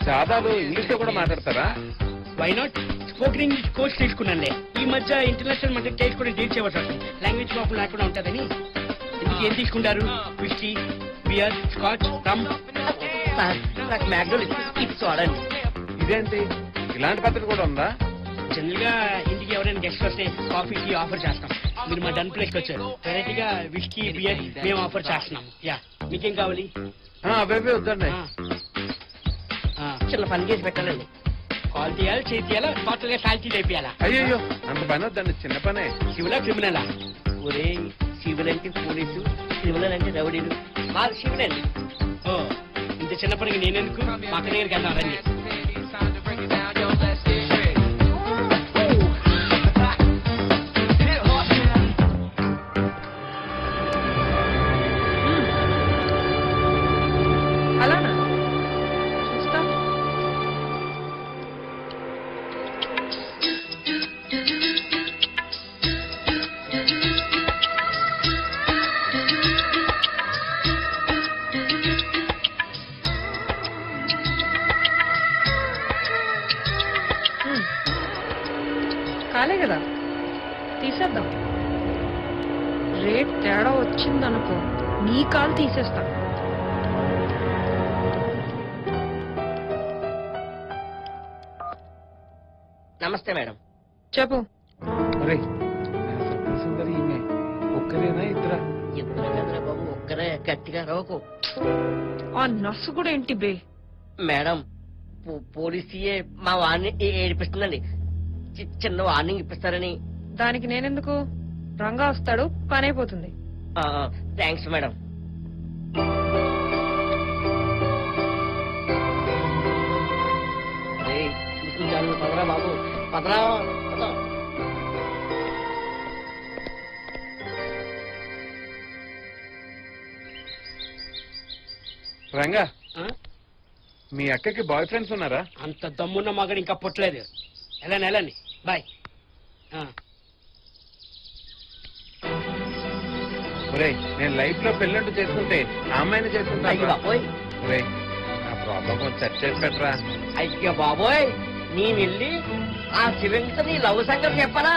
సాదాలు English లో కూడా మాట్లాడతారా? Why not? Spoken English course తీసుకున్నానులే. ఈ మధ్య ఇంటర్నేషనల్ మధ్య స్టేజ్ కూడా డీల్ చేయవచ్చు. లాంగ్వేజ్ ప్రాబ్లం లేకుండా ఉంటుందని. ఇందుకు ఏం తీసుకుంటారు? విస్కీ, బియర్, స్కాచ్, రమ్. నాకు మ్యాక్డోల్ ఇది చూడండి. ఇదేంటి ఇలాంటి పద్ధతి కూడా ఉందా? జనరల్ గా ఇంటికి ఎవరైనా గెస్ట్ వస్తే కాఫీకి ఆఫర్ చేస్తాం. మీరు మా డన్ ప్లేస్ కి వచ్చారు. వెరైటీగా విస్కీ, బియర్ మేము ఆఫర్ చేస్తున్నాం. యా, మీకేం కావాలి? అవే వద్దండి. చిన్న పని చేసి పెట్టాలండి. కాల్ తీయాలి, చేతి తీయాలా, టోటల్ గా సాల్తీ అయిపోయాలా? అయ్యో అంత పని వద్దండి, చిన్న పనే. శివులా క్రిమినలా? ఒరే, సివిల్ అంటే పోలీసు, క్రిమినల్ అంటే రౌడీలు. మాది సివిల్ అండి. ఓ, ఇంత చిన్న పనికి నేనెందుకు? మా అక్క దగ్గరికి వెళ్దాం రండి. అలానా? చూస్తా. కాలే కదా, తీసేద్దాం. రేట్ తేడా వచ్చిందనుకో నీ కాలు తీసేస్తా. నమస్తే మేడం. చెప్పు. అరే ఒక్కరేనా ఇద్దరా? ఇద్దరు కదరా బాబు, ఒక్కరే. గట్టిగా రోకు. ఆ నర్సు కూడా ఏంటి బే? మేడం, పోలీసీయే మా వాడిని ఏడిపిస్తుందండి. చిన్న వార్నింగ్ ఇప్పిస్తారని. దానికి నేనెందుకు? రంగా వస్తాడు, పని అయిపోతుంది. Thanks madam. చూసించాను, పదరా బాబు, పదరా. రంగా, మీ అక్కకి బాయ్ ఫ్రెండ్స్ ఉన్నారా? అంత దమ్మున్న మగడు ఇంకా పుట్టలేదు. వెళ్ళండి, బాయ్. నేను లైఫ్ లో పెళ్ళంటూ చేసుకుంటే ఆ అమ్మాయిని చేసుకుంటా. అయ్యో బాబోయ్, నా ప్రాబ్లం కొంచెం సెట్ చేసి పెట్టరా. అయ్యో బాబోయ్, నేను వెళ్ళి ఆ శివంతో నీ లవ్ సంగతి చెప్పాలా?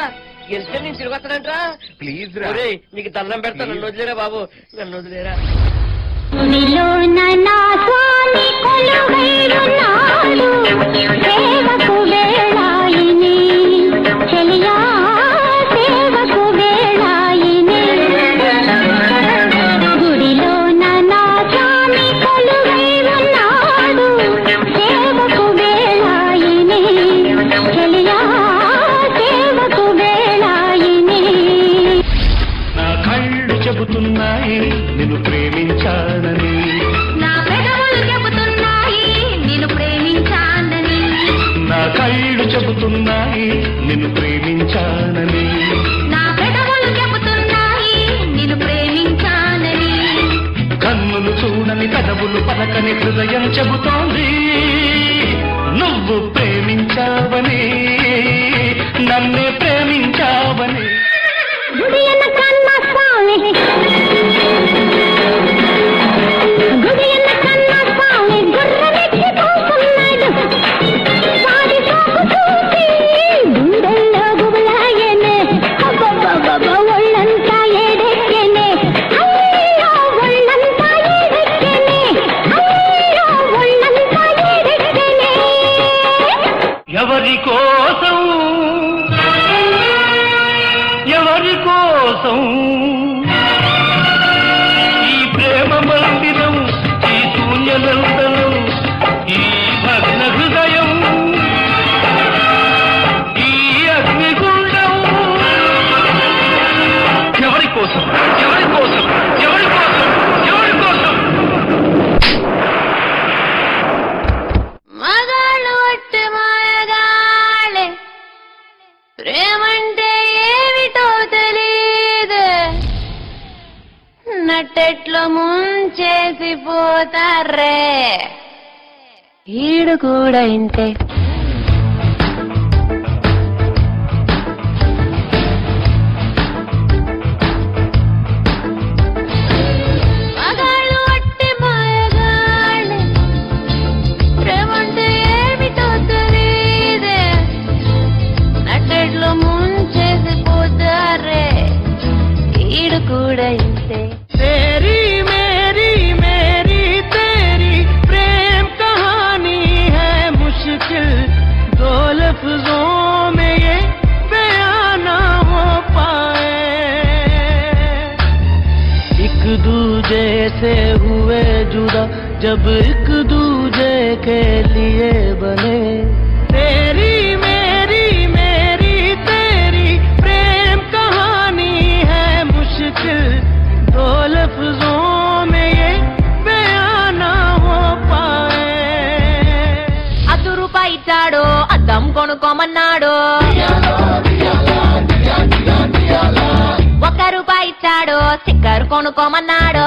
వెళ్తే నేను తిరిగి వస్తానంటరా. ప్లీజ్ రా, నీకు దండం పెడతా. నన్ను వదిలేరా బాబు, నన్ను వదిలేరా. చెబుతున్నాయి నిన్ను ప్రేమించానని, నా పెదవులు చెబుతున్నాయి నిన్ను ప్రేమించానని, నా కళ్ళు చెబుతున్నాయి నిన్ను ప్రేమించానని, నా పెదవులు చెబుతున్నాయి నిన్ను ప్రేమించానని, కన్నులు చూడని పెదవులు పలకని హృదయం చెబుతోంది నువ్వు ప్రేమించావని, నన్నే ప్రేమించావని. గుడియన్న కన్న స్వామి, గుడియన్న కన్న స్వామి గుర్రమెక్కిపోతున్నాడు. వాడి సోకు చూసి గుండెల్లో గుబులాయనే, అబ్బబ్బబ్బ ఒళ్ళంతా ఏడెక్కెనే, అయ్యో ఒళ్ళంతా ఏడెక్కెనే, అయ్యో ఒళ్ళంతా ఏడెక్కెనే. ఎవరి కోసం ఎవరి కోసం ఈ ప్రేమ మందిరం, ఈ శూన్యనందనం, ఈ భగ్న హృదయం, ఈ అగ్నిగుండం. ఎవరి కోసం ఎవరి కోసం ఎవరి కోసం ఎవరి కోసం? మగాళ్ళు ఒట్టి మాయగాళ్ళే, ప్రేమంటే ఏమిటో తెలీదు, నట్టెట్లో ముంచేసి పోతారే. ఈడు కూడా ఇంతే. మగాళ్ళు వట్టి మాయగాళ్ళే, ప్రేమంటే ఏమిటో తెలీదే, నట్టెట్లో ముంచేసి పోతారే, ఈడు కూడా ఇంతే. तेरी मेरी मेरी तेरी प्रेम कहानी है मुश्किल, दो लफ्जों में ये बयां ना हो पाए, एक दूजे से हुए जुदा जब एक दूजे के लिए बने, तेरी मेरी मेरी तेरी प्रेम कहानी है मुश्किल, दो लफ्जों में ये बयां ना हो पाए. ₹10 ఇచ్చాడు, అద్దం కొనుక్కోమన్నాడు, ₹1 ఇచ్చాడు, స్టిక్కర్ కొనుక్కోమన్నాడు,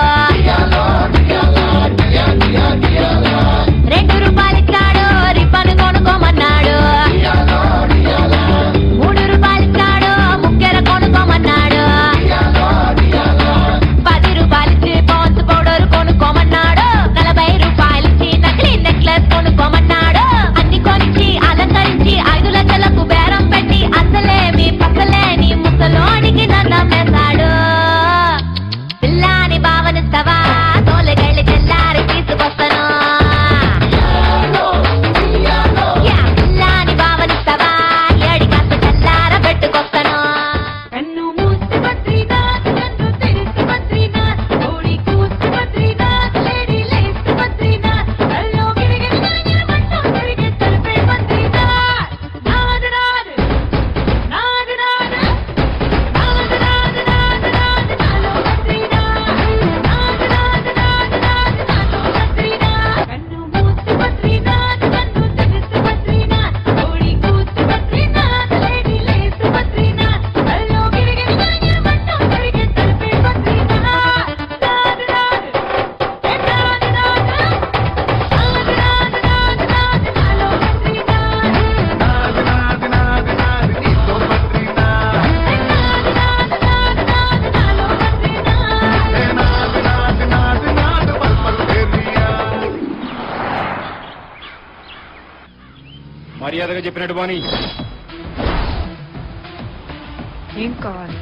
₹2 ఇచ్చాడు, రిబ్బన్ కొనుక్కోమన్నాడు, ₹3 ఇచ్చాడు, ముక్కెర కొనుక్కోమన్నాడు, ₹10 పాన్స్ పౌడర్ కొనుక్కోమన్నాడు, ₹40 నకిలీ నెక్లెస్ కొనుక్కోమన్నాడు, అన్ని కొనిచ్చి అలంకరించి 5 లక్షలకు బేరం పెట్టి అసలేమి పక్కలేని ముసలోనికి నమ్మేశాడు. పిల్లాని భావనిస్తావా, తోలగళ్ళి తెల్లారి తీసుకొస్తాను, పిల్లాని భావనిస్తావా, ఏడికాస్త తెల్లార పెట్టుకొస్తాను. కన్ను మూసి బద్రీనాథ్, కన్ను తెరిసి బద్రీనాథ్, కోడి కూసి బద్రీనాథ్, లేడీ లేస్ బద్రీనాథ్, కల్లో గిరిగిరి గిరిగిరి మంటం తిరిగి తలపే బద్రీనాథ్. నాద్ నాద్ నాద్ నాద్ నాద్ నాద్ నాద్ నాద్ నాలో బద్రీనాథ్, నాద్ నాద్ నాద్ నాద్ నాలో బద్రీనాథ్. కన్ను మూసి బద్రీనాథ్, కన్ను తెరిసి బద్రీనాథ్, కోడి కూసి బద్రీనాథ్, లేడీ లేస్ బద్రీనాథ్, కల్లో గిరిగిరి గిరిగిరి మంటం తిరిగి తలపే బద్రీనాథ్. నాద్ నాద్ నాద్ నాద్ నాద్ నాద్ నాద్ నాలో బద్రీనాథ్. మర్యాదగా చెప్పినట్టు బాని ఏం కావాలి?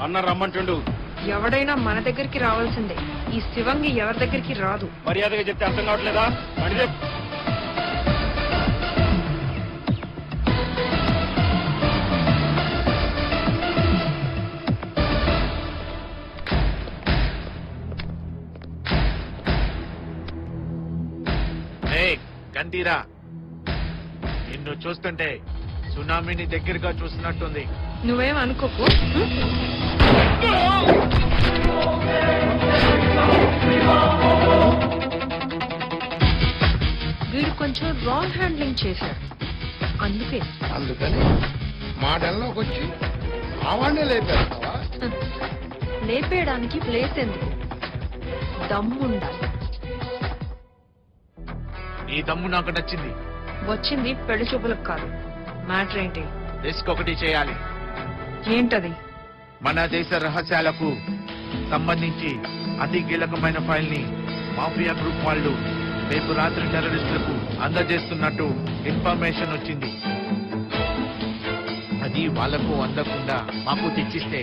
అన్న రమ్మంటుండు. ఎవడైనా మన దగ్గరికి రావాల్సిందే, ఈ శివంగి ఎవరి దగ్గరికి రాదు. మర్యాదగా చెప్తే అర్థం కావట్లేదా? అడిగే గంటీరా, నిన్ను చూస్తుంటే సునామీని దగ్గరగా చూసినట్టుంది. నువ్వేం అనుకోకు. వీడు కొంచెం రాంగ్ హ్యాండ్లింగ్ చేశాడు, అందుకని మాటల్లోకి వచ్చి ఆవాడే లేపేస్తావా? లేపేయడానికి ప్లేస్ ఎందుకు, దమ్ముండాలి. నీ దమ్ము నాకు నచ్చింది. వచ్చింది పెళ్లి చూపులకు కాదు. మ్యాటర్ ఏంటి? రిస్క్ ఒకటి చేయాలి. ఏంటది? మన దేశ రహస్యాలకు సంబంధించి అతి కీలకమైన ఫైల్ ని మాఫియా గ్రూప్ వాళ్ళు రేపు రాత్రి టెర్రరిస్టులకు అందజేస్తున్నట్టు ఇన్ఫర్మేషన్ వచ్చింది. అది వాళ్లకు అందకుండా మాకు తెచ్చిస్తే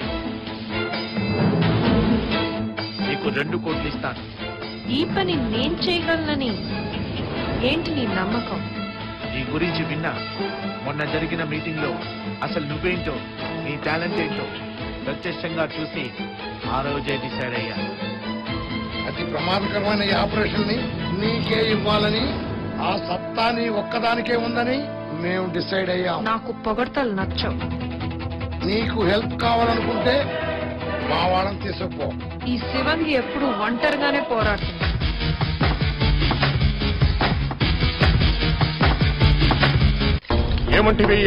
నీకు 2 కోట్లు ఇస్తాను. ఈ పని నేను చేయగలనని ఏంటి నీ నమ్మకం? నీ గురించి విన్నా. మొన్న జరిగిన మీటింగ్ లో అసలు నువ్వేంటో, నీ టాలెంట్ ఏంటో ప్రత్యక్షంగా చూసి ఆ రోజే డిసైడ్ అయ్యా. అతి ప్రమాదకరమైన ఈ ఆపరేషన్ ని నీకే ఇవ్వాలని, ఆ సత్తా నీ ఒక్కదానికే ఉందని మేము డిసైడ్ అయ్యాం. నాకు పొగడ్తలు నచ్చవు. నీకు హెల్ప్ కావాలనుకుంటే మా వాళ్ళని తీసుకుపో. ఈ శివంగి ఎప్పుడు ఒంటరిగానే పోరాడుతుంది.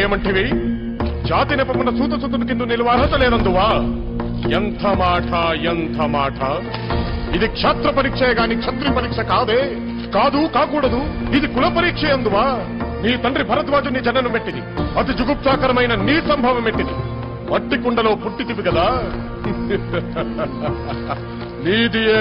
ఏమంటివి జాతి నెపమున్న సూతసుతుని కింద నిలువార్హత లేనందువా? ఎంత మాట ఇది క్షత్ర పరీక్షే గాని క్షత్రి పరీక్ష కాదే. కాదు కాకూడదు ఇది కుల పరీక్ష అందువా నీ తండ్రి భరద్వాజుని జననం పెట్టింది అతి జుగుప్సాకరమైన నీ సంభవం పెట్టింది మట్టి కుండలో పుట్టితివి కదా నీది ఏ